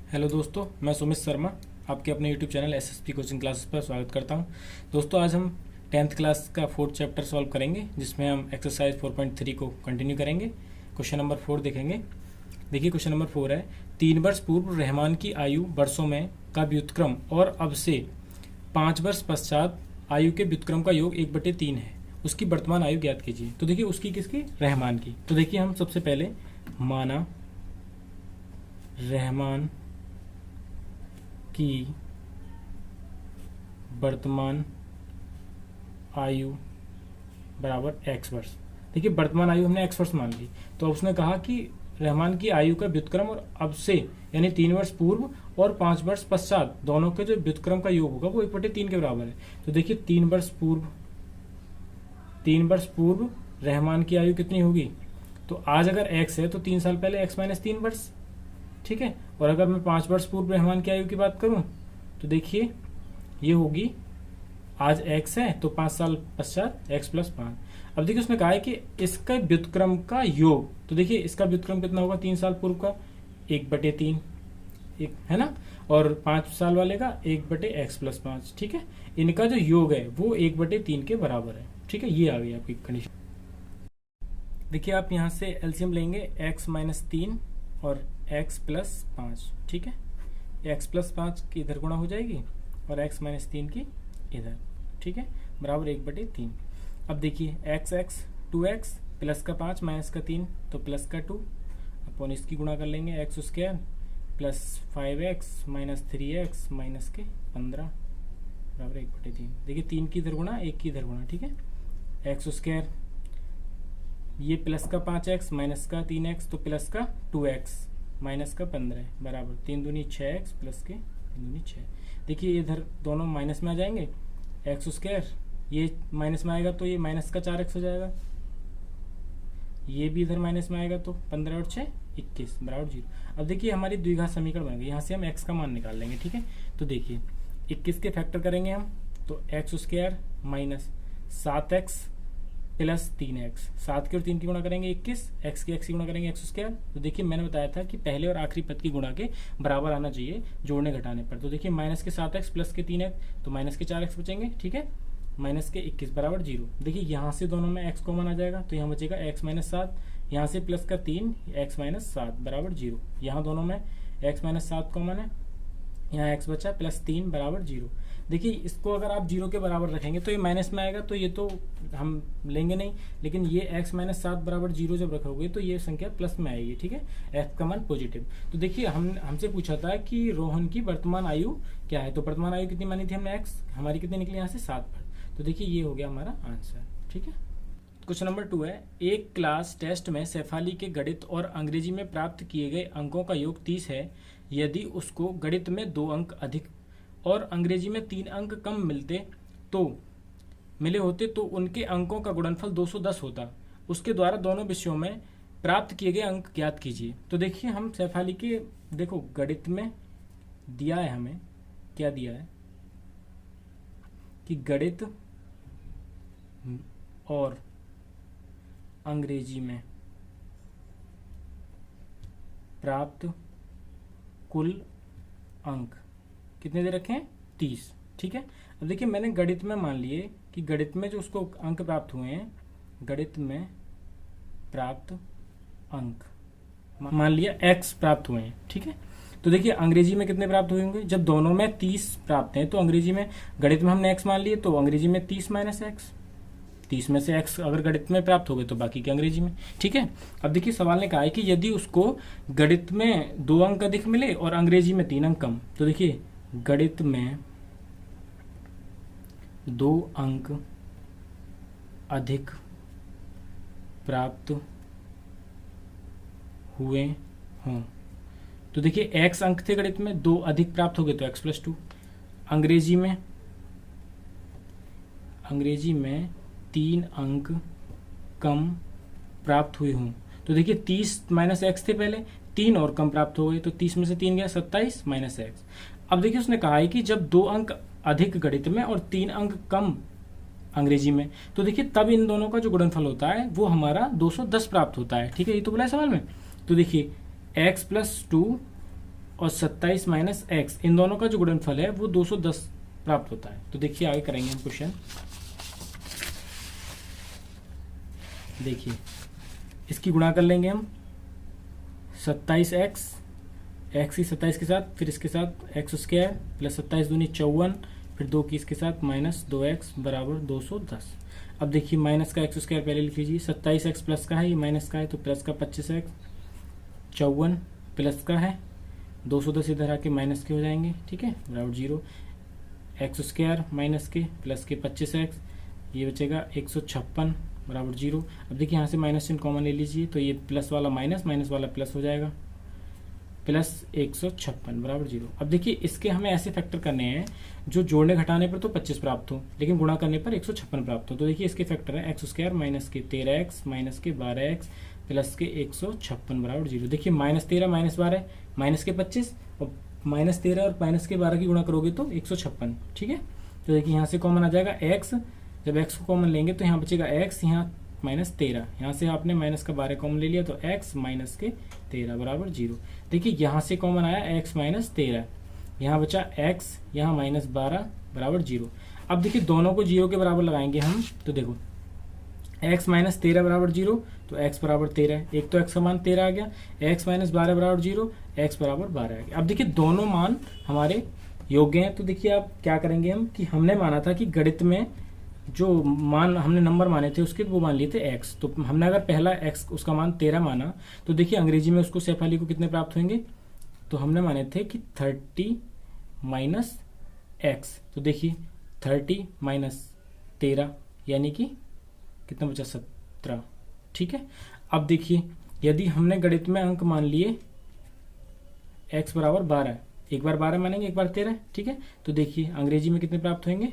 Hello दोस्तों, मैं सुमित शर्मा आपके अपने YouTube channel SSP coaching classes पर स्वागत करता हूं। दोस्तों, आज हम 10th क्लास का 4th चैप्टर सॉल्व करेंगे, जिसमें हम एक्सरसाइज 4.3 को कंटिन्यू करेंगे। क्वेश्चन नंबर 4 देखेंगे। देखिए, क्वेश्चन नंबर 4 है 3 वर्ष पूर्व रहमान की आयु वर्षों में का व्युत्क्रम और अब से 5 वर्ष पश्चात आयु के व्युत्क्रम का योग 1/3 है। उसकी वर्तमान आयु ज्ञात कीजिए। तो देखिए, उसकी किसकी? रहमान की। तो देखिए, हम सबसे पहले माना रहमान की वर्तमान आयु बराबर x वर्ष। देखिए, वर्तमान आयु हमने x वर्ष मान ली, तो उसने कहा कि रहमान की आयु का व्युत्क्रम और अब से यानी 3 वर्ष पूर्व और 5 वर्ष पश्चात दोनों के जो व्युत्क्रम का योग होगा वो 1/3 के बराबर है। तो देखिए, 3 वर्ष पूर्व रहमान की आयु कितनी होगी? तो आज अगर x है तो 3 साल पहले x - 3 वर्ष, ठीक है। और अगर मैं 5 वर्ष पूर्व रहमान की आयु की बात करूं तो देखिए, ये होगी, आज x है तो 5 साल पश्चात x + 5। अब देखिए, उसने कहा है कि इसका व्युत्क्रम का योग, तो देखिए इसका व्युत्क्रम कितना होगा 3 साल पूर्व का? 1/3, एक है ना, और 5 साल वाले का 1/x + 5, ठीक है। इनका जो योग है वो 1/3 के बराबर है, ठीक है। ये आ गई आपकी कंडीशन। देखिए, आप यहाँ से एलसीएम लेंगे x - 3 और x + 5, ठीक है। x + 5 की इधर गुणा हो जाएगी और x - 3 की इधर, ठीक है, बराबर 1/3। अब देखिए, x 2x प्लस का 5 माइनस का 3 तो प्लस का 2 अपन इसकी गुणा कर लेंगे x² plus 5x minus 3x minus के 15 बराबर 1/3। देखिए, 3 की इधर गुणा, 1 की इधर गुणा, ठीक है। x², ये प्लस का 5x माइनस का 3x तो प्लस का 2x माइनस का 15 बराबर 3 दूनी 6x प्लस के 3 दूनी 6। देखिए, इधर दोनों माइनस में आ जाएंगे, x², ये माइनस में आएगा तो ये माइनस का 4x हो जाएगा, ये भी इधर माइनस में आएगा तो 15 और 6 21 बराबर 0। अब देखिए, हमारी द्विघात समीकरण बन गई। यहाँ से हम x का मान निकाल लेंगे, ठीक है। तो देखिए, 21 के फैक्टर करेंगे हम तो x² minus 7x plus 3x, 7 की और 3 की गुणा करेंगे 21, x की गुणा करेंगे x²। तो देखिए, मैंने बताया था कि पहले और आखिरी पद की गुणा के बराबर आना चाहिए जोड़ने घटाने पर। तो देखिए, माइनस के 7x प्लस के 3x तो माइनस के 4x बचेंगे, ठीक है, माइनस के 21 बराबर 0। देखिए, यहाँ से दोनों में x कॉमन आ जाएगा तो यहाँ बचेगा x - 7, यहाँ से प्लस का 3 x - 7 बराबर 0। यहाँ दोनों में x - 7 कॉमन है, यहाँ x बचा प्लस 3 बराबर 0। देखिए, इसको अगर आप 0 के बराबर रखेंगे तो ये माइनस में आएगा, तो ये तो हम लेंगे नहीं, लेकिन ये x - 7 बराबर 0 जब रखोगे तो ये संख्या प्लस में आएगी, ठीक है, x का मान पॉजिटिव। तो देखिए, हमसे पूछा था कि रोहन की वर्तमान आयु क्या है, तो वर्तमान आयु कितनी मानी थी हमने? x, हमारी कितनी निकली यहाँ से 7 पर। तो देखिए, ये हो गया हमारा आंसर, ठीक है। क्वेश्चन नंबर 2 है एक क्लास टेस्ट में सैफाली के गणित और अंग्रेजी में प्राप्त किए गए अंकों का योग 30 है। यदि उसको गणित में 2 अंक अधिक और अंग्रेजी में 3 अंक कम मिले होते तो उनके अंकों का गुणनफल 210 होता। उसके द्वारा दोनों विषयों में प्राप्त किए गए अंक ज्ञात कीजिए। तो देखिए, हम सैफाली के, देखो गणित में दिया है, हमें क्या दिया है कि गणित और अंग्रेजी में प्राप्त कुल अंक कितने दे रखे हैं? 30, ठीक है। अब देखिए, मैंने गणित में मान लिए कि गणित में जो उसको अंक प्राप्त हुए हैं, गणित में प्राप्त अंक मान लिया x प्राप्त हुए हैं, ठीक है। तो देखिए, अंग्रेजी में कितने प्राप्त हुए होंगे? जब दोनों में 30 प्राप्त हैं तो अंग्रेजी में, गणित में हमने x मान लिए तो अंग्रेजी में 30 - x, 30 में से x अगर गणित में प्राप्त हो गए तो बाकी के अंग्रेजी में, ठीक है। अब देखिए, सवाल ने कहा है कि यदि उसको गणित में 2 अंक अधिक मिले और अंग्रेजी में 3 अंक कम। तो देखिए, गणित में 2 अंक अधिक प्राप्त हुए हों, तो देखिए x अंक थे गणित में, 2 अधिक प्राप्त हो गए तो x + 2। अंग्रेजी में 3 अंक कम प्राप्त हुए हों, तो देखिए 30 - x थे पहले, 3 और कम प्राप्त हो गए तो 30 में से 3 गया 27 - x। अब देखिए, उसने कहा है कि जब 2 अंक अधिक गणित में और 3 अंक कम अंग्रेजी में, तो देखिए तब इन दोनों का जो गुणनफल होता है वो हमारा 210 प्राप्त होता है, ठीक है। ये तो बोला है सवाल में। तो देखिए, x + 2 और 27 माइनस एक्स, इन दोनों का जो गुणनफल है वो 210 प्राप्त होता है। तो देखिए आगे करेंगे हम क्वेश्चन। देखिए इसकी गुणा कर लेंगे हम, 27 एक्स, एक्स ही 27 के साथ, फिर इसके साथ एक्स स्क्वायर प्लस 27 दूनी 54, फिर 2 की इसके साथ माइनस 2x बराबर 210। अब देखिए माइनस का एक्स स्क्वायर पहले लिख लीजिए, 27 एक्स प्लस का है, ये माइनस का है तो प्लस का 25 एक्स, 54 प्लस का है, 210 इधर आके माइनस के हो जाएंगे, ठीक है, बराबर 0, एक्स स्क्वायर माइनस के प्लस के 25 एक्स, ये बचेगा 156 बराबर 0। अब देखिए यहाँ से माइनस चिन्ह कॉमन ले लीजिए तो ये प्लस वाला माइनस, माइनस वाला प्लस हो जाएगा, प्लस 156 बराबर 0। अब देखिए इसके हमें ऐसे फैक्टर करने हैं जो जोड़ने घटाने पर तो 25 प्राप्त हो, लेकिन गुणा करने पर 156 प्राप्त हो। तो देखिए इसके फैक्टर है एक्स स्क्वायर माइनस के 13x माइनस के 12x प्लस के 156 बराबर 0। देखिए माइनस 13 माइनस 12 माइनस के 25 और माइनस 13 और माइनस के 12 की गुणा करोगे तो 156, ठीक है। तो देखिए यहाँ से कॉमन आ जाएगा x, जब x को कॉमन लेंगे तो यहाँ बचेगा x, यहाँ माइनस 13, यहाँ से आपने माइनस का 12 कॉमन ले लिया तो x माइनस के 13 बराबर 0। देखिए यहाँ से कॉमन आया x माइनस 13, यहाँ बचा x, यहाँ माइनस 12 बराबर 0। अब देखिए दोनों को 0 के बराबर लगाएंगे हम, तो देखो x माइनस 13 बराबर 0 तो x बराबर 13, एक तो x का मान 13 आ गया, x माइनस 12 बराबर 0, x बराबर 12 आ गया। अब देखिए दोनों मान हमारे योग्य हैं। तो देखिए आप क्या करेंगे हम कि हमने माना था कि गणित में जो मान हमने नंबर माने थे उसके वो मान लिए थे x, तो हमने अगर पहला x उसका मान 13 माना तो देखिए अंग्रेजी में उसको शेफाली को कितने प्राप्त होंगे, तो हमने माने थे कि 30 माइनस एक्स, तो देखिए 30 माइनस 13 यानी कि कितना बचा 17, ठीक है। अब देखिए यदि हमने गणित में अंक मान लिए x बराबर 12, एक बार 12 मानेंगे एक बार 13, ठीक है। तो देखिए अंग्रेजी में कितने प्राप्त होंगे,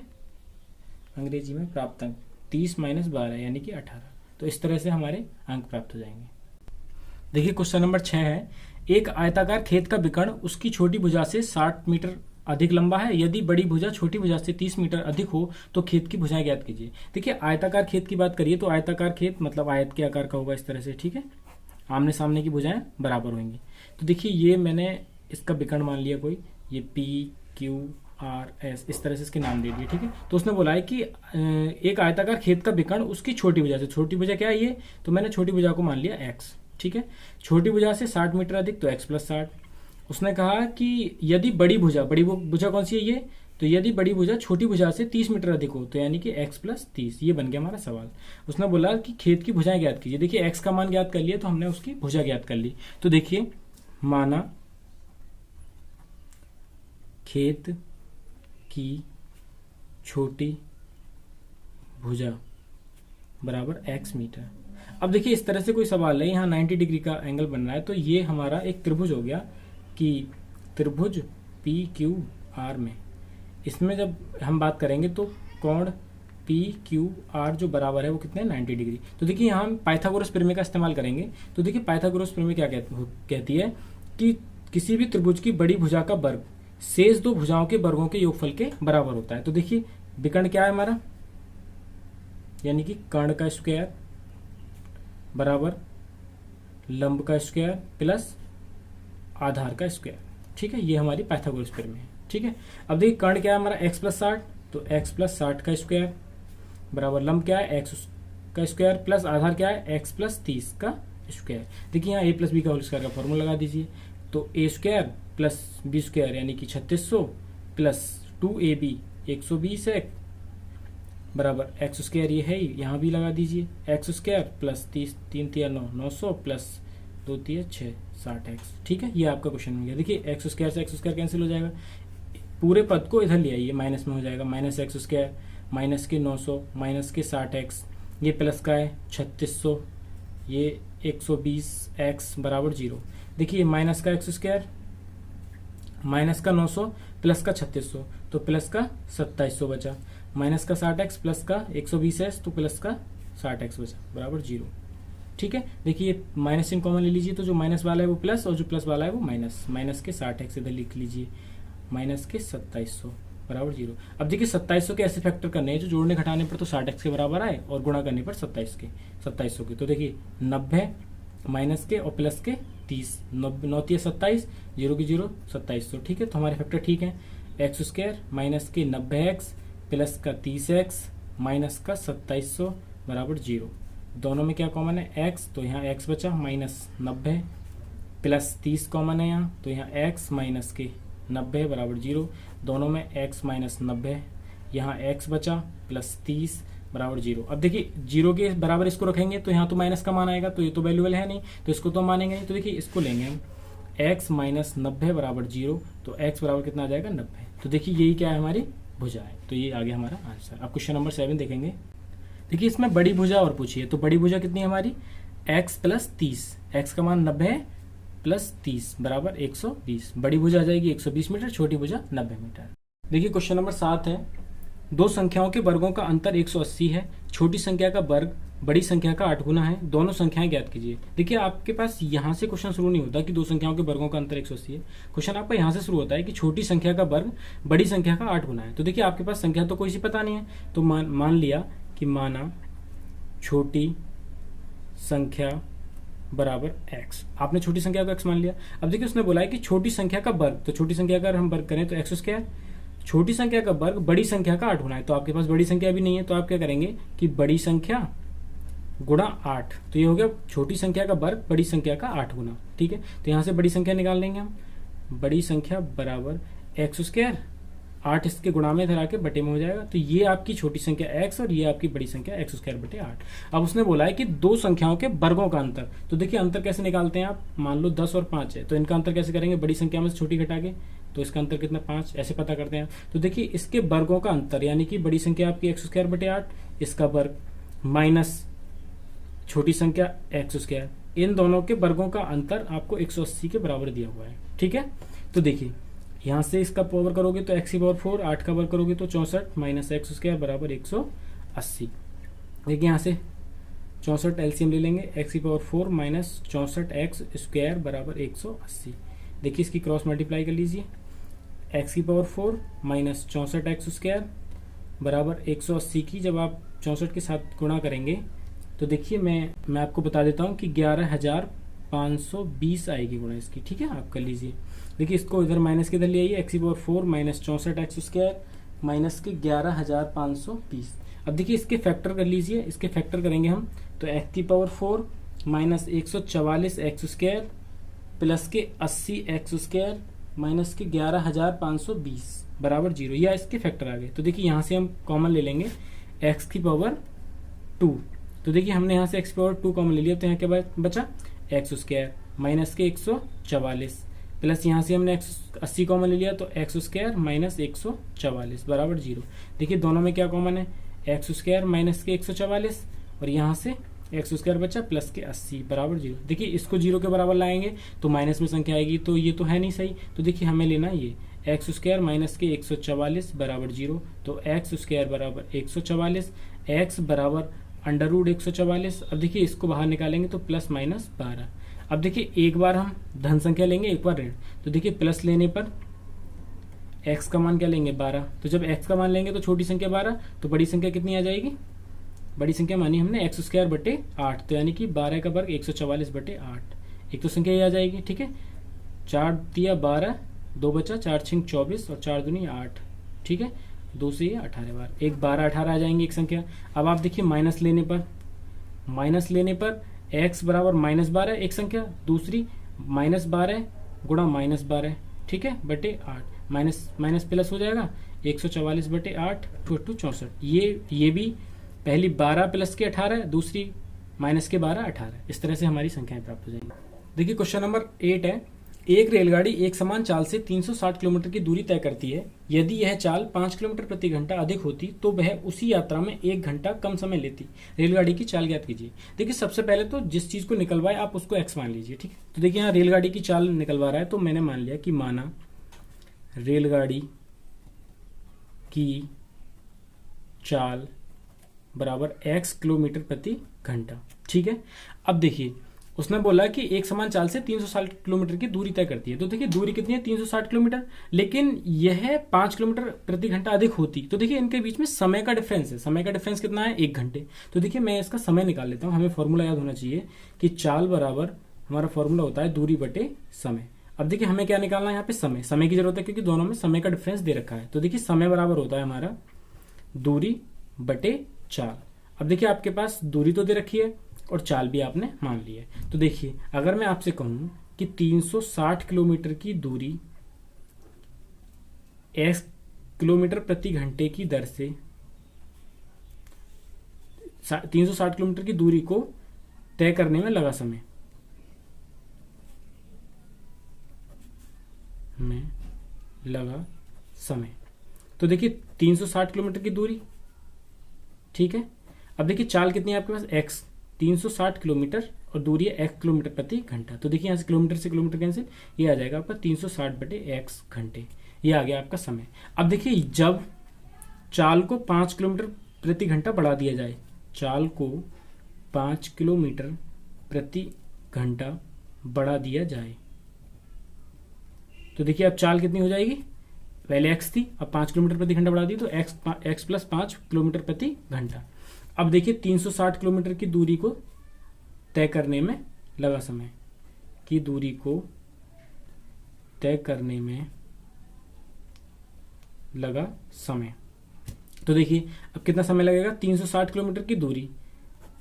अंग्रेजी में प्राप्त अंक 30 माइनस 12 यानी कि 18। तो इस तरह से हमारे अंक प्राप्त हो जाएंगे। देखिए क्वेश्चन नंबर 6 है, एक आयताकार खेत का विकर्ण उसकी छोटी भुजा से 60 मीटर अधिक लंबा है, यदि बड़ी भुजा छोटी भुजा से 30 मीटर अधिक हो तो खेत की भुजाएं ज्ञात कीजिए। देखिए आयताकार खेत की बात करिए तो आयताकार खेत मतलब आयत के आकार का होगा इस तरह से, ठीक है, आमने सामने की भुजाएं बराबर होंगी। तो देखिए ये मैंने इसका विकर्ण मान लिया कोई, ये PQRS इस तरह से इसके नाम दे दिए, ठीक है। तो उसने बोला है कि एक आयताकार खेत का विकर्ण उसकी छोटी भुजा से, छोटी भुजा क्या है ये, तो मैंने छोटी भुजा को मान लिया x, ठीक है, छोटी भुजा से 60 मीटर अधिक तो x प्लस 60। उसने कहा कि यदि बड़ी भुजा कौन सी है ये, तो यदि बड़ी भुजा छोटी भुजा से 30 मीटर अधिक हो तो यानी कि x प्लस 30, ये बन गया हमारा सवाल। उसने बोला कि खेत की भुजाएं ज्ञात कीजिए। देखिए x का मान ज्ञात कर लिया तो हमने उसकी भुजा ज्ञात कर ली। तो देखिए माना खेत की छोटी भुजा बराबर x मीटर। अब देखिए इस तरह से कोई सवाल है, यहाँ 90 डिग्री का एंगल बन रहा है, तो ये हमारा एक त्रिभुज हो गया कि त्रिभुज PQR में, इसमें जब हम बात करेंगे तो कोण PQR जो बराबर है वो कितने 90 डिग्री। तो देखिए यहाँ हम पाइथागोरस प्रमेय का इस्तेमाल करेंगे। तो देखिए पाइथागोरस प्रमेय क्या कहती है कि किसी भी त्रिभुज की बड़ी भुजा का वर्ग शेष दो भुजाओं के वर्गों के योगफल के बराबर होता है। तो देखिए विकर्ण क्या है हमारा, यानी कि कर्ण का स्क्वायर बराबर लंब का स्क्वायर प्लस आधार का स्क्वायर, ठीक है, ये हमारी पाइथागोरस प्रमेय है, ठीक है। अब देखिए कर्ण क्या है हमारा x प्लस 60, तो x प्लस 60 का स्क्वायर बराबर लंब क्या है x का स्क्वायर प्लस आधार क्या है x प्लस 30 का स्क्वायर। देखिए यहाँ a प्लस बी का होल स्क्वायर का फॉर्मूला लगा दीजिए, तो a square plus B square यानी कि 3600 प्लस 2ab 120 है बराबर एक्स स्क्वायर, ये है यहाँ भी लगा दीजिए, x square plus 30 3 3 9 900 plus 2 3 6 60x, ठीक है। ये आपका क्वेश्चन हो गया। देखिए एक्स स्क्वायर से एक्स स्क्वायर कैंसिल हो जाएगा, पूरे पद को इधर ले आइए, माइनस में हो जाएगा, माइनस एक्स स्क्वायर माइनस के 900 माइनस के 60x, ये प्लस का है 3600, ये 120x बराबर 0। देखिए माइनस का एक्स स्क्वायर माइनस का 900 प्लस का 3600 तो प्लस का 2700 बचा, माइनस का 60x प्लस का 120s तो प्लस का 60x बचा बराबर 0, ठीक है। देखिए माइनस चिन्ह कॉमन ले लीजिए, तो जो माइनस वाला है वो प्लस और जो प्लस वाला है वो माइनस, माइनस के 60x इधर लिख लीजिए, माइनस के 2700 बराबर 0। अब देखिए 2700 के ऐसे फैक्टर करने हैं जो जोड़ने घटाने पर तो 60x के बराबर आए और गुणा करने पर 2700 के। तो देखिए 90 माइनस के और प्लस के 30, 9 27, 0 की 0 27, तो ठीक है, तो हमारे फैक्टर ठीक है। एक्स स्क्वायर माइनस के 90x प्लस का 30x माइनस का 2700 बराबर 0। दोनों में क्या कॉमन है? x, तो यहाँ x बचा माइनस 90 प्लस 30 कॉमन है यहाँ, तो यहाँ x माइनस के 90 बराबर 0। दोनों में x माइनस 90, यहाँ x बचा प्लस 30 बराबर 0। अब देखिए 0 के बराबर इसको रखेंगे तो यहाँ तो माइनस का मान आएगा, तो ये तो वैल्यूबल है नहीं, तो इसको तो मानेंगे नहीं। तो देखिए इसको लेंगे हम x माइनस 90 बराबर 0, तो x बराबर कितना आ जाएगा? 90। तो देखिए यही क्या है? हमारी भुजा है। तो ये आ गया हमारा आंसर। अब क्वेश्चन नंबर 7 देखेंगे। देखिए इसमें बड़ी भुजा और पूछी है, तो बड़ी भुजा कितनी है हमारी? x प्लस 30, x का मान 90 है प्लस 30 बराबर 120। बड़ी भुजा आ जाएगी 120 मीटर, छोटी भुजा 90 मीटर। देखिए क्वेश्चन नंबर 7 है, दो संख्याओं के वर्गों का अंतर 180 है, छोटी संख्या का वर्ग बड़ी संख्या का 8 गुना है, दोनों संख्याएं ज्ञात कीजिए। देखिए आपके पास यहाँ से क्वेश्चन शुरू नहीं होता कि दो संख्याओं के वर्गों का अंतर 180 है। क्वेश्चन आपका यहाँ से शुरू होता है कि छोटी संख्या का वर्ग बड़ी संख्या का 8 गुना है। तो देखिए आपके पास संख्या तो कोई सी पता नहीं है, तो मान लिया कि माना छोटी संख्या बराबर x। आपने छोटी संख्या को x मान लिया। अब देखिए उसने बोला है कि छोटी संख्या का वर्ग, तो छोटी संख्या का अगर हम वर्ग करें तो x स्क्वायर, छोटी संख्या का वर्ग बड़ी संख्या का 8 गुना है। तो आपके पास बड़ी संख्या भी नहीं है, तो आप क्या करेंगे कि बड़ी संख्या गुणा 8, तो ये हो गया छोटी संख्या का वर्ग बड़ी संख्या का 8 गुना। ठीक है, तो यहाँ से बड़ी संख्या निकाल लेंगे हम। बड़ी संख्या बराबर x स्क्वायर, 8 इसके गुणा में इधर आके बटे में हो जाएगा, तो ये आपकी छोटी संख्या x और ये आपकी बड़ी संख्या x स्क्वायर बटे 8। अब उसने बोला है कि दो संख्याओं के वर्गों का अंतर, तो देखिए अंतर कैसे निकालते हैं आप? मान लो 10 और 5 है, तो इनका अंतर कैसे करेंगे? बड़ी संख्या में से छोटी घटा के, तो इसका अंतर कितना? 5, ऐसे पता करते हैं। तो देखिए इसके वर्गों का अंतर यानी कि बड़ी संख्या आपकी x स्क्वायर बटे 8, इसका वर्ग माइनस छोटी संख्या x स्क्वायर, इन दोनों के वर्गों का अंतर आपको 180 के बराबर दिया हुआ है। ठीक है, तो देखिए यहाँ से इसका पावर करोगे तो x की पावर 4, 8 का वर्ग करोगे तो 64 माइनस x स्क्वायर बराबर 180। देखिए यहाँ से 64 एलसीएम ले लेंगे, x की पावर 4 माइनस 64x स्क्वायर बराबर 180। देखिए इसकी क्रॉस मल्टीप्लाई कर लीजिए, x की पावर 4 माइनस 64x स्क्वायर बराबर 180 की जब आप 64 के साथ गुणा करेंगे तो देखिए मैं आपको बता देता हूँ कि 11,520 आएगी गुणा इसकी। ठीक है, आप कर लीजिए। देखिए इसको इधर माइनस के इधर ले आइए, x की power 4 minus 64x square minus के 11,520। अब देखिए इसके फैक्टर कर लीजिए, इसके फैक्टर करेंगे हम तो x की power 4 minus 144x square plus के 80x स्क्वायर माइनस के 11,520 बराबर 0, या इसके फैक्टर आ गए। तो देखिए यहाँ से हम कॉमन ले लेंगे x की पावर 2, तो देखिए हमने यहाँ से x की पावर 2 कॉमन ले लिया, तो यहाँ क्या बचा? x स्क्वायर माइनस के 144 प्लस यहाँ से हमने 80 कॉमन ले लिया, तो x स्क्वायर माइनस 144 बराबर 0। देखिए दोनों में क्या कॉमन है? x स्क्वायर माइनस के 144 और यहाँ से x स्क्वायर बचा प्लस के 80 बराबर 0। देखिए इसको 0 के बराबर लाएंगे तो माइनस में संख्या आएगी, तो ये तो है नहीं सही। तो देखिए हमें लेना ये x स्क्वायर माइनस के 144 बराबर 0, तो x स्क्वायर बराबर 144, x बराबर अंडर रूट 144। अब देखिए इसको बाहर निकालेंगे तो प्लस माइनस 12। अब देखिए एक बार हम धन संख्या लेंगे, एक बार ऋण, तो देखिए प्लस लेने पर x का मान क्या लेंगे? 12। तो जब x का मान लेंगे तो छोटी संख्या 12, तो बड़ी संख्या कितनी आ जाएगी? बड़ी संख्या मानी हमने x स्क्वायर बटे 8, तो यानी कि 12 का वर्ग 144 बटे 8, एक तो संख्या ये आ जाएगी। ठीक है, 4 दिया 12, 2 बचा, 4 छिंग 24 और 4 दूनी 8। ठीक है, 2 से ये 18 बार, एक 12 18 आ जाएंगे एक संख्या। अब आप देखिए माइनस लेने पर x बराबर माइनस 12 एक संख्या, दूसरी माइनस 12 गुणा माइनस 12, ठीक है, बटे 8, माइनस माइनस प्लस हो जाएगा 144 बटे 8 टू 64। ये भी पहली 12 प्लस के 18, दूसरी माइनस के 12 18। इस तरह से हमारी संख्याएं प्राप्त हो जाएंगी। देखिए क्वेश्चन नंबर 8 है, एक रेलगाड़ी एक समान चाल से 360 किलोमीटर की दूरी तय करती है। यदि यह चाल 5 किलोमीटर प्रति घंटा अधिक होती तो वह उसी यात्रा में 1 घंटा कम समय लेती। रेलगाड़ी की चाल ज्ञात कीजिए। देखिए सबसे पहले तो जिस चीज को निकलवाए आप उसको x मान लीजिए। ठीक है, तो देखिए यहाँ रेलगाड़ी की चाल निकलवा रहा है, तो मैंने मान लिया कि माना रेलगाड़ी की चाल बराबर x किलोमीटर प्रति घंटा। ठीक है, अब देखिए उसने बोला कि एक समान चाल से 360 किलोमीटर की दूरी तय करती है। तो देखिए दूरी कितनी है? 360 किलोमीटर, लेकिन यह 5 किलोमीटर प्रति घंटा अधिक होती। तो देखिए इनके बीच में समय का डिफरेंस है। समय का डिफरेंस कितना है? 1 घंटे। तो देखिए मैं इसका समय निकाल लेता हूं। हमें फॉर्मूला याद होना चाहिए कि चाल बराबर हमारा फॉर्मूला होता है दूरी बटे समय। अब देखिए हमें क्या निकालना है यहाँ पे, समय। समय की जरूरत है क्योंकि दोनों में समय का डिफरेंस दे रखा है। तो देखिए समय बराबर होता है हमारा दूरी बटे चाल। अब देखिए आपके पास दूरी तो दे रखी है और चाल भी आपने मान ली है। तो देखिए अगर मैं आपसे कहूं कि 360 किलोमीटर की दूरी x किलोमीटर प्रति घंटे की दर से 360 किलोमीटर की दूरी को तय करने में लगा समय तो देखिए 360 किलोमीटर की दूरी, ठीक है। अब देखिए चाल कितनी है आपके पास, x 360 किलोमीटर और दूरी है x किलोमीटर प्रति घंटा। तो देखिए यहाँ से किलोमीटर कैंसिल, ये आ जाएगा आपका 360 बटे x घंटे, ये आ गया आपका समय। अब देखिए जब चाल को 5 किलोमीटर प्रति घंटा बढ़ा दिया जाए, चाल को 5 किलोमीटर प्रति घंटा बढ़ा दिया जाए, तो देखिए अब चाल कितनी हो जाएगी, पहले x थी अब 5 किलोमीटर प्रति घंटा बढ़ा दी तो x प्लस 5 किलोमीटर प्रति घंटा। अब देखिए 360 किलोमीटर की दूरी को तय करने में लगा समय, की दूरी को तय करने में लगा समय। तो देखिए अब कितना समय लगेगा, 360 किलोमीटर की दूरी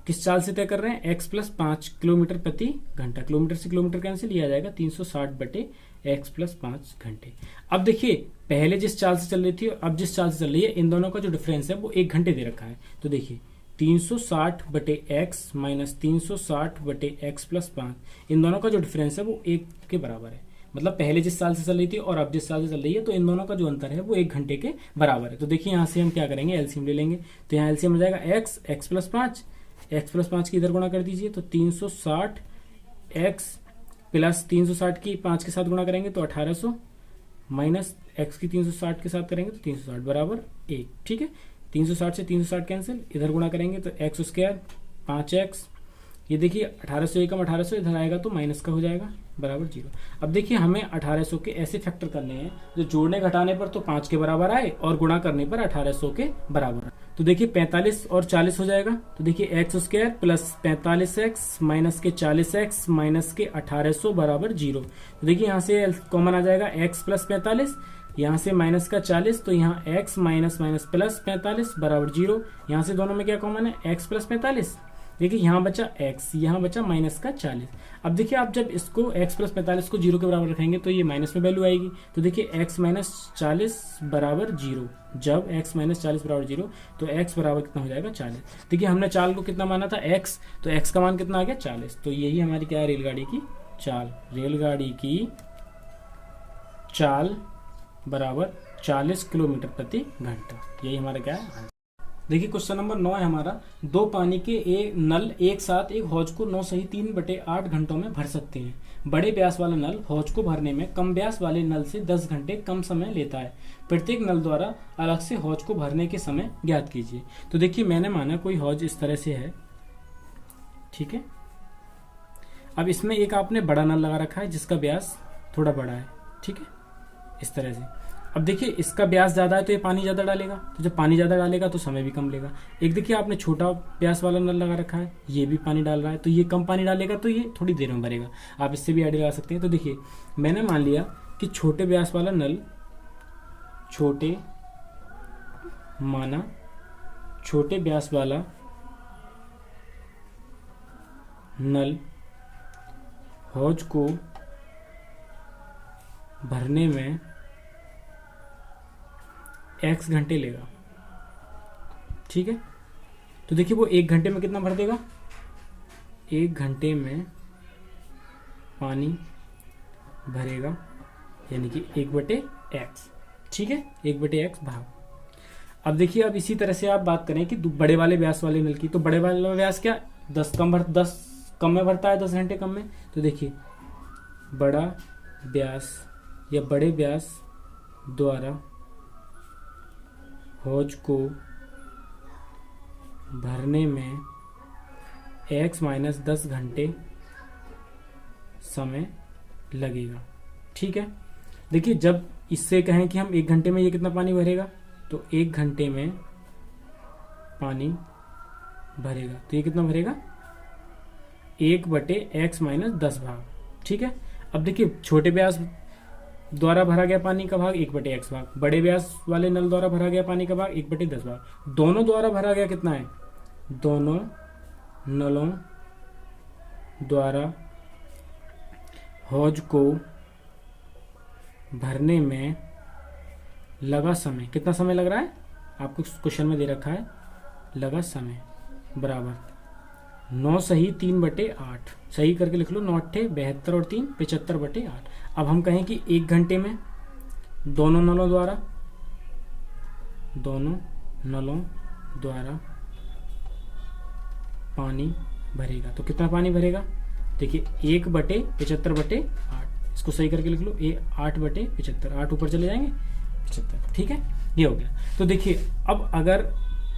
किस चाल से तय कर रहे हैं, x प्लस 5 किलोमीटर प्रति घंटा। किलोमीटर से किलोमीटर कैंसिल, ये आ जाएगा 360 बटे x प्लस 5 घंटे। अब देखिए पहले जिस चाल से चल रही थी और अब जिस चाल से चल रही है, इन दोनों का जो डिफरेंस है वो 1 घंटे दे रखा है। तो देखिए 360 बटे x माइनस 360 बटे x प्लस 5, इन दोनों का जो डिफरेंस है वो 1 के बराबर है। मतलब पहले जिस साल से चल रही थी और अब जिस साल से चल रही है, तो इन दोनों का जो अंतर है वो 1 घंटे के बराबर है। तो देखिए यहाँ से हम क्या करेंगे, एलसीएम ले लेंगे। तो यहाँ एलसीएम हो जाएगा x प्लस 5, x प्लस 5 की इधर गुणा कर दीजिए तो 360 x प्लस 360 की 5 के साथ गुणा करेंगे तो 1800 माइनस x की 360 के साथ करेंगे तो 360 बराबर 1, ठीक है। 360 से 360 कैंसिल, इधर गुणा करेंगे तो x स्क्वायर 5x, ये देखिए 1800 एकम 1800 इधर आएगा तो माइनस का हो जाएगा बराबर 0। अब देखिए हमें 1800 के ऐसे फैक्टर करने हैं जो जोड़ने घटाने पर तो 5 के बराबर आए और गुणा करने पर 1800 के बराबर। तो देखिए 45 और 40 हो जाएगा। तो देखिए x square plus 45x minus के 40x माइनस के 1800 बराबर 0। तो देखिए यहाँ से कॉमन आ जाएगा x प्लस 45, यहाँ से माइनस का 40, तो यहाँ x माइनस माइनस प्लस 45 बराबर 0। यहाँ से दोनों में क्या कॉमन है, x प्लस 45। देखिए यहाँ बचा x, यहाँ बचा माइनस का 40। अब देखिए आप जब इसको x प्लस 45 को 0 के बराबर रखेंगे तो ये माइनस में वैल्यू आएगी। तो देखिए x माइनस 40 बराबर 0, जब x माइनस 40 बराबर 0 तो x बराबर कितना हो जाएगा 40। देखिए हमने चाल को कितना माना था x, तो x का मान कितना आ गया 40। तो यही हमारी क्या है, रेलगाड़ी की चाल। रेलगाड़ी की चाल बराबर 40 किलोमीटर प्रति घंटा, यही हमारा क्या है। देखिए क्वेश्चन नंबर 9 है हमारा, दो पानी के नल एक साथ एक हौज को 9 सही 3 बटे 8 घंटों में भर सकते हैं। बड़े व्यास वाला नल हौज को भरने में कम व्यास वाले नल से 10 घंटे कम समय लेता है। प्रत्येक नल द्वारा अलग से हौज को भरने के समय ज्ञात कीजिए। तो देखिए मैंने माना कोई हौज इस तरह से है, ठीक है। अब इसमें एक आपने बड़ा नल लगा रखा है जिसका व्यास थोड़ा बड़ा है, ठीक है, इस तरह से। अब देखिए इसका व्यास ज्यादा है तो ये पानी ज्यादा डालेगा, तो जब पानी ज्यादा डालेगा तो समय भी कम लेगा। एक देखिए आपने छोटा व्यास वाला नल लगा रखा है, ये भी पानी डाल रहा है, तो ये कम पानी डालेगा तो ये थोड़ी देर में भरेगा। आप इससे भी आइडिया लगा सकते हैं। तो देखिए मैंने मान लिया कि छोटे व्यास वाला नल, छोटे व्यास वाला नल हौज को भरने में x घंटे लेगा, ठीक है। तो देखिए वो 1 घंटे में कितना भर देगा, 1 घंटे में पानी भरेगा, यानी कि 1/x, ठीक है, 1/x भाग। अब देखिए अब इसी तरह से आप बात करें कि बड़े वाले व्यास वाले नल की, तो बड़े वाला व्यास क्या 10 कम में भरता है, 10 घंटे कम में। तो देखिए बड़ा व्यास या बड़े व्यास द्वारा हौज को भरने में x माइनस 10 घंटे समय लगेगा, ठीक है। देखिए जब इससे कहें कि हम 1 घंटे में ये कितना पानी भरेगा, तो 1 घंटे में पानी भरेगा, तो ये कितना भरेगा 1/x-10 भाग। ठीक है, अब देखिए छोटे व्यास द्वारा भरा गया पानी का भाग 1/x भाग, बड़े व्यास वाले नल द्वारा भरा गया पानी का भाग 1/10 भाग। दोनों द्वारा भरा गया कितना है, दोनों नलों द्वारा हौज को भरने में लगा समय, कितना समय लग रहा है आपको क्वेश्चन में दे रखा है, लगा समय बराबर 9 सही 3/8। सही करके लिख लो, 9 8 72 और 3 75/8। अब हम कहें कि 1 घंटे में दोनों नलों द्वारा पानी भरेगा, तो कितना पानी भरेगा, देखिए 1/75/8। इसको सही करके लिख लो, 8/75, 8 ऊपर चले जाएंगे 75। ठीक है, ये हो गया। तो देखिए अब अगर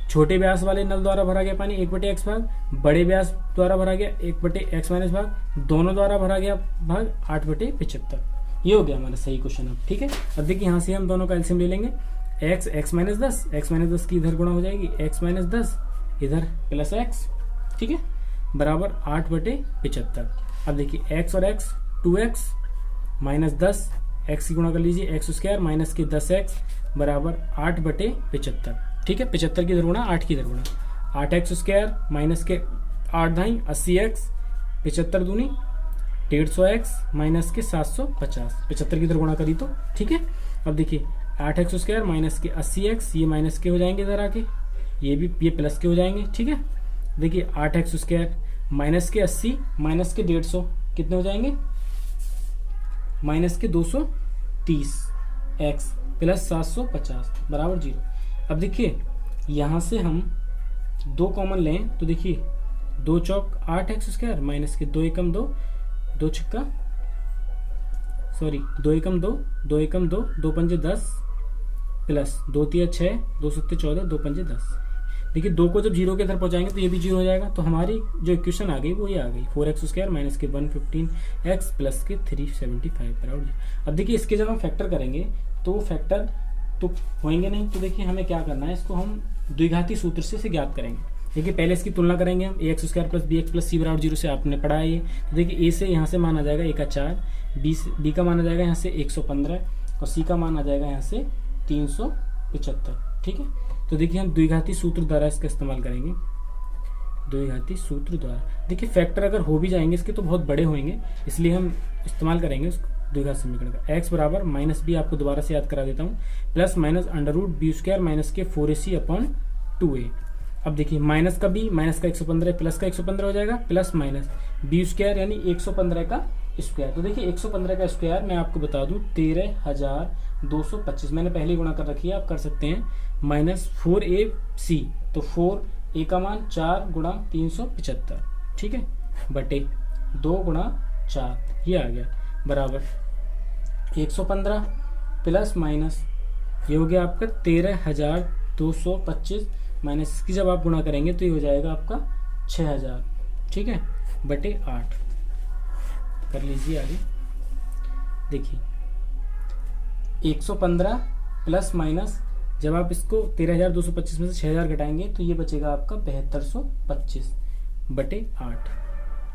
छोटे व्यास वाले नल द्वारा भरा गया पानी 1/x भाग, बड़े व्यास द्वारा भरा गया 1/x- भाग, दोनों द्वारा भरा गया भाग 8/75। ये हो गया हमारा सही क्वेश्चन। अब ठीक है, अब देखिए यहाँ से हम दोनों का एलसीएम ले लेंगे। x -10 की इधर गुणा हो जाएगी, x-10 इधर प्लस x, ठीक है, बराबर 8/75। अब देखिए x और x 2x -10, x की गुणा कर लीजिए, x² माइनस के 10x बराबर 8/75। ठीक है, 75 की इधर गुणा 8 की इधर गुणा, 8x² माइनस के 8 दाई 80x, 75 दूनी 150x माइनस के 750, 75 की इधर गुणा करी तो ठीक है। अब देखिए 8x² माइनस के 80x, ये माइनस के हो जाएंगे इधर आके, ये प्लस के हो जाएंगे। ठीक है, देखिए 8x² माइनस के 80 माइनस के 150 कितने हो जाएंगे, माइनस के 230 x प्लस 750 बराबर 0। अब देखिए यहाँ से हम 2 कॉमन लें तो देखिए 2 चौक 8x² माइनस के 2 एकम 2, 2 छक्का सॉरी 2 एकम 2, 2 एकम 2, 2 पंजे 10 प्लस 2 तिया 6, 2 सत्ते 14, 2 पंजे 10। देखिए 2 को जब 0 के इधर पहुंचाएंगे तो ये भी 0 हो जाएगा, तो हमारी जो इक्वेशन आ गई वो ये आ गई 4x² माइनस के 115x प्लस के 375 बराबर। अब देखिए इसके जब हम फैक्टर करेंगे तो फैक्टर तो होंगे नहीं, तो देखिए हमें क्या करना है, इसको हम द्विघाती सूत्र से ज्ञात करेंगे। देखिए पहले इसकी तुलना करेंगे हम, ax² plus bx plus c बराबर 0 से आपने पढ़ा है ये। तो देखिए a से यहाँ से मान आ जाएगा 1 का 4, b का मान आ जाएगा यहाँ से 115 और c का मान आ जाएगा यहाँ से 375। ठीक है, तो देखिए हम द्विघाती सूत्र द्वारा इसका इस्तेमाल करेंगे, द्विघाती सूत्र द्वारा। देखिए फैक्टर अगर हो भी जाएंगे इसके तो बहुत बड़े होंगे, इसलिए हम इस्तेमाल करेंगे उसको द्विघात समीकरण का। x बराबर माइनस बी, आपको दोबारा से याद करा देता हूँ, प्लस माइनस √b² माइनस के 4ac/2a। अब देखिए माइनस का b, माइनस का 115 प्लस का 115 हो जाएगा, प्लस माइनस b² यानी 115 का स्क्वायर। तो देखिए 115 का स्क्वायर मैं आपको बता दूं 13,225, मैंने पहले गुणा कर रखी है, आप कर सकते हैं, माइनस 4ac, तो 4a का मान 4 गुणा 375, ठीक है, बटे 2 गुणा 4, ये आ गया बराबर 115 प्लस माइनस ये हो गया आपका 13,225 माइनस इसकी जब आप गुणा करेंगे तो ये हो जाएगा आपका 6,000, ठीक है, बटे 8 कर लीजिए आगे। देखिए 115 प्लस माइनस जब आप इसको 13,225 में से 6,000 घटाएंगे तो ये बचेगा आपका 7225 बटे 8।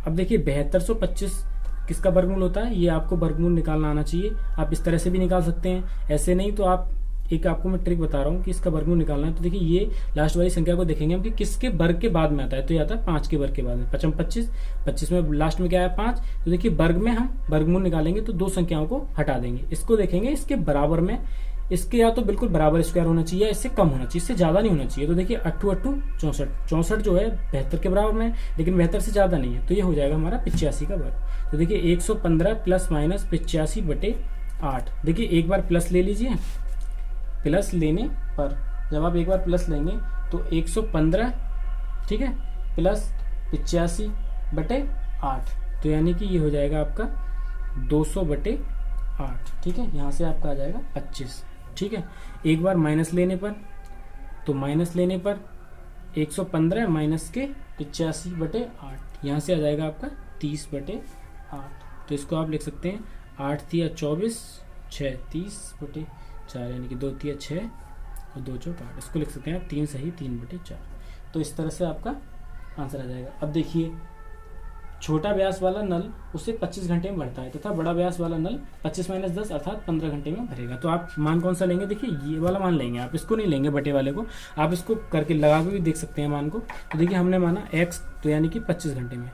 अब देखिए 7225 किसका वर्गमूल होता है, ये आपको वर्गमूल निकालना आना चाहिए। आप इस तरह से भी निकाल सकते हैं, ऐसे नहीं तो आप एक आपको मैं ट्रिक बता रहा हूँ कि इसका वर्गमूल निकालना है। तो देखिए ये लास्ट वाली संख्या को देखेंगे हम कि किसके वर्ग के बाद में आता है, तो ये आता है 5 के वर्ग के बाद में, 25 25 में लास्ट में क्या है 5। तो देखिए वर्ग में हम वर्गमूल निकालेंगे तो 2 संख्याओं को हटा देंगे, इसको देखेंगे इसके बराबर में, इसके या तो बिल्कुल बराबर स्क्वायर होना चाहिए, इससे कम होना चाहिए, इससे ज्यादा नहीं होना चाहिए। तो देखिए 8 8 64, 64 जो है 72 के बराबर में, लेकिन 72 से ज्यादा नहीं है, तो ये हो जाएगा हमारा 85 का वर्ग। तो देखिए 115 प्लस माइनस 85 बटे 8। देखिए एक बार प्लस ले लीजिए, प्लस लेने पर जब आप एक बार प्लस लेंगे तो 115, ठीक है, प्लस 85 बटे 8, तो यानी कि ये हो जाएगा आपका 200 बटे 8, ठीक है, यहाँ से आपका आ जाएगा 25, ठीक है। एक बार माइनस लेने पर, तो माइनस लेने पर 115 माइनस के 85 बटे 8, यहाँ से आ जाएगा आपका 30 बटे 8। तो इसको आप लिख सकते हैं 8 तिया 24, 6 30 बटे 4, यानी कि 2 तिया 6 और 2 चौक 8, इसको लिख सकते हैं आप 3 सही 3 बटे 4। तो इस तरह से आपका आंसर आ जाएगा। अब देखिए छोटा व्यास वाला नल उसे 25 घंटे में भरता है तथा बड़ा व्यास वाला नल 25 - 10 अर्थात 15 घंटे में भरेगा। तो आप मान कौन सा लेंगे, देखिए ये वाला मान लेंगे, आप इसको नहीं लेंगे बटे वाले को, आप इसको करके लगा के भी देख सकते हैं मान को। तो देखिए हमने माना x, तो यानी कि 25 घंटे में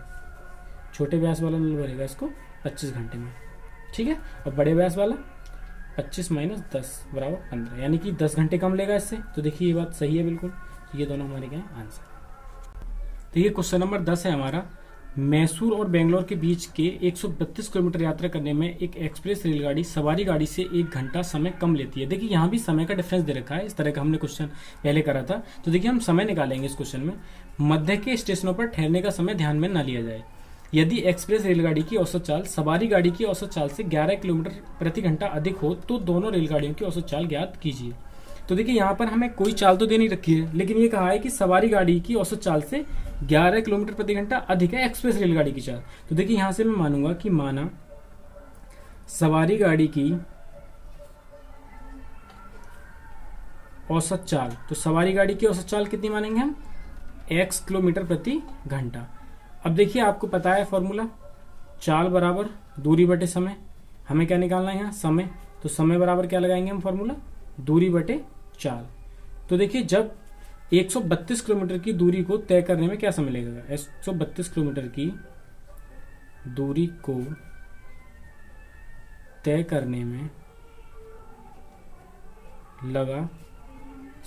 छोटे व्यास वाला नल भरेगा इसको 25 घंटे में, ठीक है। और बड़े व्यास वाला 25 - 10 बराबर 15, यानी कि 10 घंटे कम लेगा इससे। तो देखिए ये बात सही है बिल्कुल, ये दोनों हमारे क्या है आंसर। तो ये क्वेश्चन नंबर 10 है हमारा। मैसूर और बेंगलोर के बीच के 132 किलोमीटर यात्रा करने में एक एक्सप्रेस रेलगाड़ी सवारी गाड़ी से 1 घंटा समय कम लेती है। देखिए यहाँ भी समय का डिफरेंस दे रखा है, इस तरह का हमने क्वेश्चन पहले करा था। तो देखिए हम समय निकालेंगे इस क्वेश्चन में। मध्य के स्टेशनों पर ठहरने का समय ध्यान में न लिया जाए। यदि एक्सप्रेस रेलगाड़ी की औसत चाल सवारी गाड़ी की औसत चाल से 11 किलोमीटर प्रति घंटा अधिक हो तो दोनों रेलगाड़ियों की औसत चाल ज्ञात कीजिए। तो देखिए यहाँ पर हमें कोई चाल तो दे नहीं रखी है, लेकिन ये कहा है कि सवारी गाड़ी की औसत चाल से 11 किलोमीटर प्रति घंटा अधिक है एक्सप्रेस रेलगाड़ी की चाल। तो देखिए यहां से मैं मानूंगा कि माना सवारी गाड़ी की औसत चाल, तो सवारी गाड़ी की औसत चाल कितनी मानेंगे हम, x किलोमीटर प्रति घंटा। अब देखिए आपको पता है फॉर्मूला, चाल बराबर दूरी बटे समय। हमें क्या निकालना है यहाँ, समय। तो समय बराबर क्या लगाएंगे हम फॉर्मूला, दूरी बटे चाल। तो देखिए जब 132 किलोमीटर की दूरी को तय करने में क्या समय लगेगा, 132 किलोमीटर की दूरी को तय करने में लगा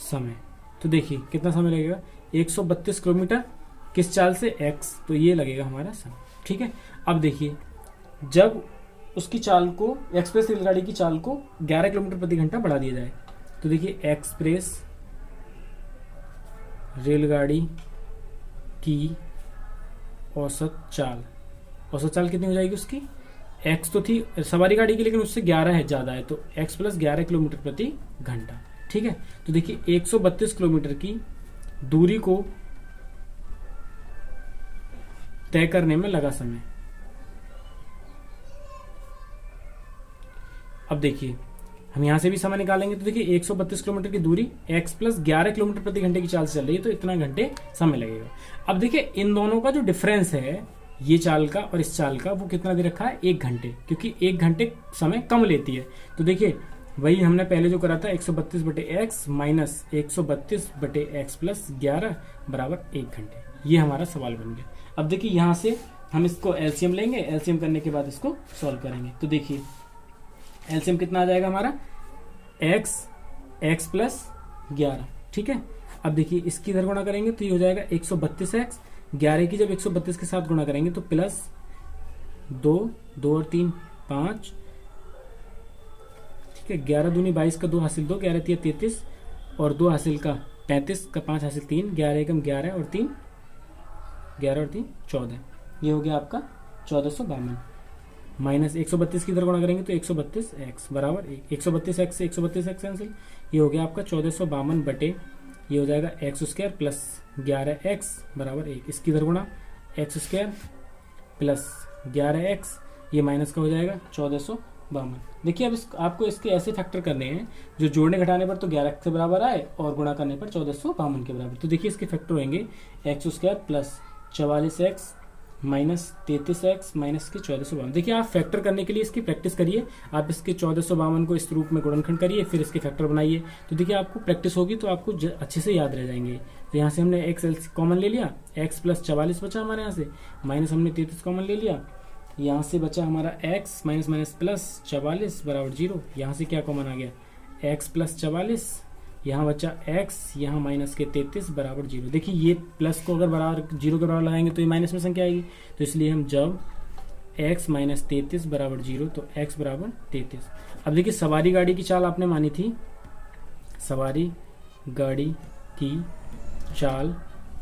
समय। तो देखिए कितना समय लगेगा, 132 किलोमीटर किस चाल से, x, तो ये लगेगा हमारा समय, ठीक है। अब देखिए जब उसकी चाल को, एक्सप्रेस रेलगाड़ी की चाल को 11 किलोमीटर प्रति घंटा बढ़ा दिया जाए, तो देखिए एक्सप्रेस रेलगाड़ी की औसत चाल कितनी हो जाएगी उसकी, x तो थी सवारी गाड़ी की, लेकिन उससे 11 है, ज्यादा है, तो x + 11 किलोमीटर प्रति घंटा, ठीक है। तो देखिए 132 किलोमीटर की दूरी को तय करने में लगा समय। अब देखिए हम यहां से भी समय निकालेंगे, तो देखिए 132 किलोमीटर की दूरी x + 11 किलोमीटर प्रति घंटे की चाल से चल रही है, तो इतना घंटे समय लगेगा। अब देखिए इन दोनों का जो डिफरेंस है, ये चाल का और इस चाल का, वो कितना दे रखा है, 1 घंटे, क्योंकि 1 घंटे समय कम लेती है। तो देखिए वही हमने पहले जो करा था, 132 बटे x माइनस 132 बटे x + 11 बराबर 1 घंटे। ये हमारा सवाल बन गया। अब देखिए यहाँ से हम इसको एलसीएम लेंगे, एलसीएम करने के बाद इसको सॉल्व करेंगे। तो देखिए एलसीएम कितना आ जाएगा हमारा, x + 11, ठीक है। अब देखिए इसकी इधर गुणा करेंगे तो ये हो जाएगा 132x, 11 की जब 132 के साथ गुणा करेंगे तो प्लस 2, 2 और 3 5, ठीक है। 11 दूनी 22 का 2 हासिल 2, 11 3 33 और 2 हासिल का 35 का 5 हासिल 3, 11 एकम 11 और 3 14। ये हो गया आपका 1452 माइनस 132 की इधर गुणा करेंगे तो 132x बराबर 132x से 132x कैंसिल, ये हो गया आपका 1452 बटे, ये हो जाएगा x² प्लस 11x बराबर 1। इसकी इधर गुणा x² प्लस 11x, ये माइनस का हो जाएगा 1452। देखिए अब आपको इसके ऐसे फैक्टर करने हैं जो जोड़ने घटाने पर तो 11 के बराबर आए और गुणा करने पर 1452 के बराबर। तो देखिए इसके फैक्टर होंगे x² plus 44x minus 33x minus के 1452। देखिए आप फैक्टर करने के लिए इसकी प्रैक्टिस करिए, आप इसके 1452 को इस रूप में गुणनखंड करिए, फिर इसके फैक्टर बनाइए। तो देखिए आपको प्रैक्टिस होगी तो आपको अच्छे से याद रह जाएंगे। तो यहाँ से हमने x कॉमन ले लिया, x प्लस 44 बचा हमारे यहाँ से, माइनस हमने 33 कॉमन ले लिया, यहाँ से बचा हमारा x माइनस माइनस प्लस 44 बराबर 0। यहाँ से क्या कॉमन आ गया, x प्लस 44, यहाँ बचा x, यहाँ माइनस के 33 बराबर 0। देखिए ये प्लस को अगर बराबर 0 के बराबर लगाएंगे तो ये माइनस में संख्या आएगी, तो इसलिए हम जब x माइनस 33 बराबर 0 तो x बराबर 33। अब देखिए सवारी गाड़ी की चाल आपने मानी थी, सवारी गाड़ी की चाल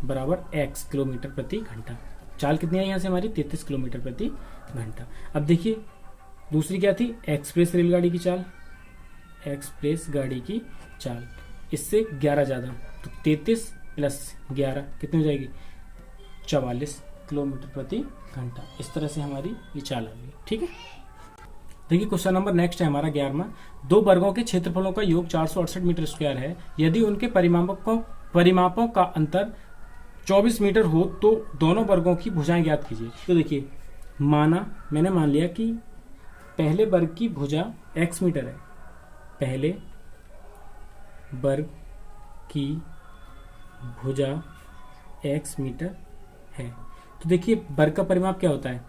बराबर x किलोमीटर प्रति घंटा। चाल कितनी है यहाँ से हमारी 33 किलोमीटर प्रति घंटा। अब देखिए दूसरी क्या थी, एक्सप्रेस रेलगाड़ी की चाल, एक्सप्रेस गाड़ी की चाल, इससे 11 ज्यादा, तो 33 प्लस 11 कितनी हो जाएगी, 44 किलोमीटर प्रति घंटा। इस तरह से हमारी ये चाल आ गई, ठीक है। देखिए क्वेश्चन नंबर नेक्स्ट है हमारा 11वां। 2 वर्गों के क्षेत्रफलों का योग 468 मीटर स्क्वायर है। यदि उनके परिमापों का अंतर 24 मीटर हो तो दोनों वर्गों की भुजाएं ज्ञात कीजिए। तो देखिए मैंने मान लिया कि पहले वर्ग की भुजा x मीटर है, पहले वर्ग की भुजा x मीटर है। तो देखिए वर्ग का परिमाप क्या होता है,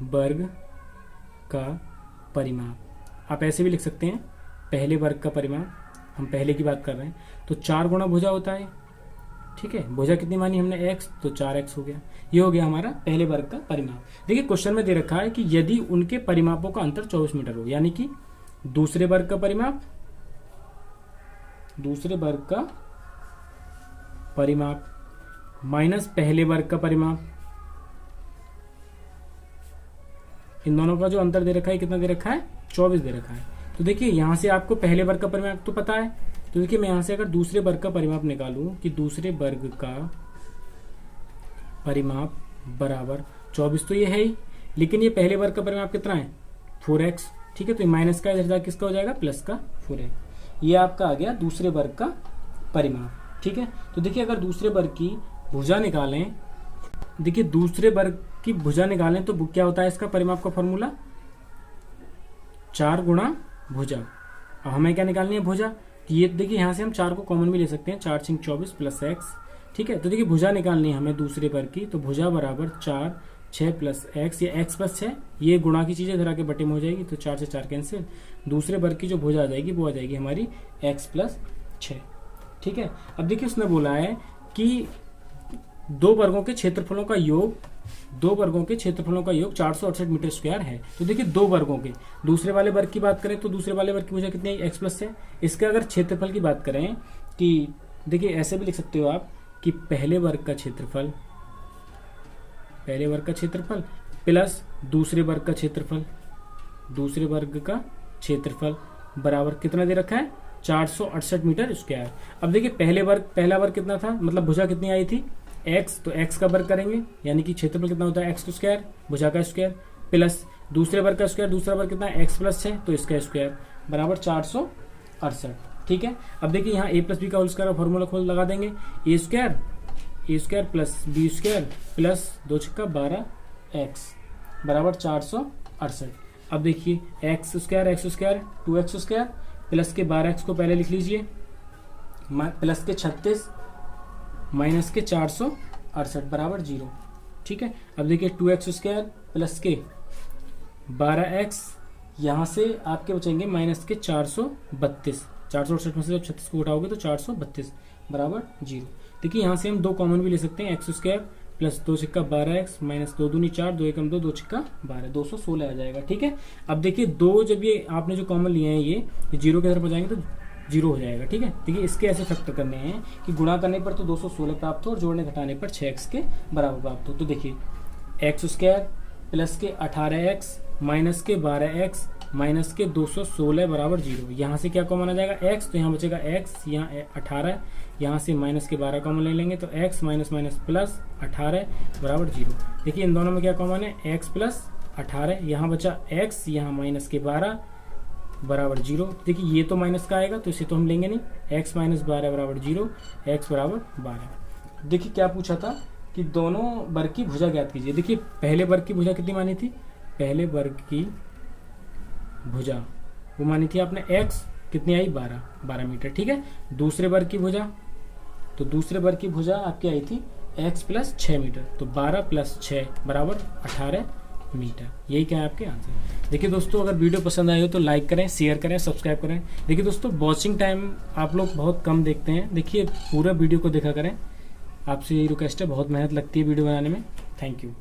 वर्ग का परिमाप आप ऐसे भी लिख सकते हैं, पहले वर्ग का परिमाप, हम पहले की बात कर रहे हैं तो 4 गुणा भुजा होता है। ठीक है, भुजा कितनी मानी हमने x, तो 4x हो गया। ये हो गया हमारा पहले वर्ग का परिमाप। देखिए क्वेश्चन में दे रखा है कि यदि उनके परिमापों का अंतर 24 मीटर हो, यानी कि दूसरे वर्ग का परिमाप, दूसरे वर्ग का परिमाप माइनस पहले वर्ग का परिमाप, इन दोनों का जो अंतर दे रखा है कितना दे रखा है, 24 दे रखा है। तो देखिए यहां से आपको पहले वर्ग का परिमाप तो पता है, तो देखिए मैं यहां से अगर दूसरे वर्ग का परिमाप निकालूं कि दूसरे वर्ग का परिमाप बराबर 24, तो ये है ही, लेकिन ये पहले वर्ग का परिमाप कितना है 4x। ठीक है, तो माइनस का इधर किसका हो जाएगा, प्लस का 4x। ये आपका आ गया दूसरे वर्ग का परिमाप। ठीक है, तो देखिए अगर दूसरे वर्ग की भुजा निकालें, देखिए दूसरे वर्ग की भुजा निकालें तो क्या होता है इसका परिमाप का फॉर्मूला, 4 गुणा भुजा। अब हमें क्या निकालनी है, भुजा। ये देखिए यहाँ से हम 4 को कॉमन भी ले सकते हैं, 4 6 24 प्लस x। ठीक है, तो देखिए भुजा निकालनी है हमें दूसरे वर्ग की, तो भुजा बराबर 4 6 प्लस x, ये x प्लस 6, ये गुणा की चीजें इधर आके बटे में हो जाएगी, तो 4 से 4 कैंसिल। दूसरे वर्ग की जो भुजा आ जाएगी वो आ जाएगी हमारी x प्लस 6। ठीक है, अब देखिए उसने बोला है कि दो वर्गों के क्षेत्रफलों का योग, दो वर्गों के क्षेत्रफलों का योग 468 मीटर स्क्वायर है। तो देखिए दो वर्गों के, दूसरे वाले वर्ग की बात करें तो दूसरे वाले वर्ग की भुजा कितनी है, x प्लस है। इसका अगर क्षेत्रफल की बात करें कि देखिए ऐसे भी लिख सकते हो आप कि पहले वर्ग का क्षेत्रफल, पहले वर्ग का क्षेत्रफल प्लस दूसरे वर्ग का क्षेत्रफल, दूसरे वर्ग का क्षेत्रफल बराबर कितना दे रखा है, 468 मीटर स्क्वायर। अब देखिए पहला वर्ग कितना था, मतलब भुजा कितनी आई थी x, तो x का वर्ग करेंगे यानी कि क्षेत्रफल कितना होता है x स्क्वायर, भुजा का स्क्वायर, प्लस दूसरे वर्ग का स्क्वायर, दूसरा वर्ग कितना है x प्लस 6, तो इसका स्क्वायर बराबर 468। ठीक है, अब देखिए यहाँ a प्लस बी का होल स्क्वायर फॉर्मूला खोल लगा देंगे, A square plus B square plus 2 छक्का 12x बराबर 468। अब देखिए x square 2x square plus के 12x को पहले लिख लीजिए, प्लस के 36 माइनस के 468 बराबर 0। ठीक है, अब देखिए 2x स्क्वायर प्लस के 12x, यहाँ से आपके बचेंगे माइनस के 432, 468 में से जब 36 को उठाओगे तो 432 बराबर 0। देखिए यहाँ से हम 2 कॉमन भी ले सकते हैं, x स्क्वायर प्लस 2 छक्का 12x माइनस 2 दूनी 4, 2 एकम 2, 2 छक्का 12, 216 आ जाएगा। ठीक है, अब देखिए 2 जब ये आपने जो कॉमन लिए हैं ये 0 के तरफ हो जाएंगे तो 0 हो जाएगा। ठीक है, देखिए इसके ऐसे फैक्टर करने हैं कि गुणा करने पर तो 216 प्राप्त हो और जोड़ने घटाने पर 6x के बराबर प्राप्त हो। तो देखिए x स्क्वायर प्लस के 18x माइनस के 12x माइनस के 216 बराबर 0। यहाँ से क्या कॉमन आ जाएगा x, तो यहाँ बचेगा x, यहाँ 18, यहाँ से माइनस के 12 कॉमन ले लेंगे तो x माइनस माइनस प्लस 18 बराबर 0। देखिए इन दोनों में क्या कॉमन है, x प्लस 18, यहाँ बचा x, यहाँ माइनस के 12 बराबर 0। देखिए ये तो माइनस का आएगा तो इसे तो हम लेंगे नहीं, x माइनस 12 बराबर 0, x बराबर 12। देखिए क्या पूछा था कि दोनों वर्ग की भुजा ज्ञात कीजिए। देखिए पहले वर्ग की भुजा कितनी मानी थी, पहले वर्ग की भुजा वो मानी थी आपने x, कितनी आई 12 मीटर। ठीक है, दूसरे वर्ग की भुजा, तो दूसरे वर्ग की भुजा आपकी आई थी x प्लस 6 मीटर, तो 12 प्लस 6 बराबर 18 मीटर। यही क्या है आपके आंसर। देखिए दोस्तों अगर वीडियो पसंद आई हो तो लाइक करें, शेयर करें, सब्सक्राइब करें। देखिए दोस्तों वॉचिंग टाइम आप लोग बहुत कम देखते हैं, देखिए पूरा वीडियो को देखा करें, आपसे यही रिक्वेस्ट है, बहुत मेहनत लगती है वीडियो बनाने में। Thank you.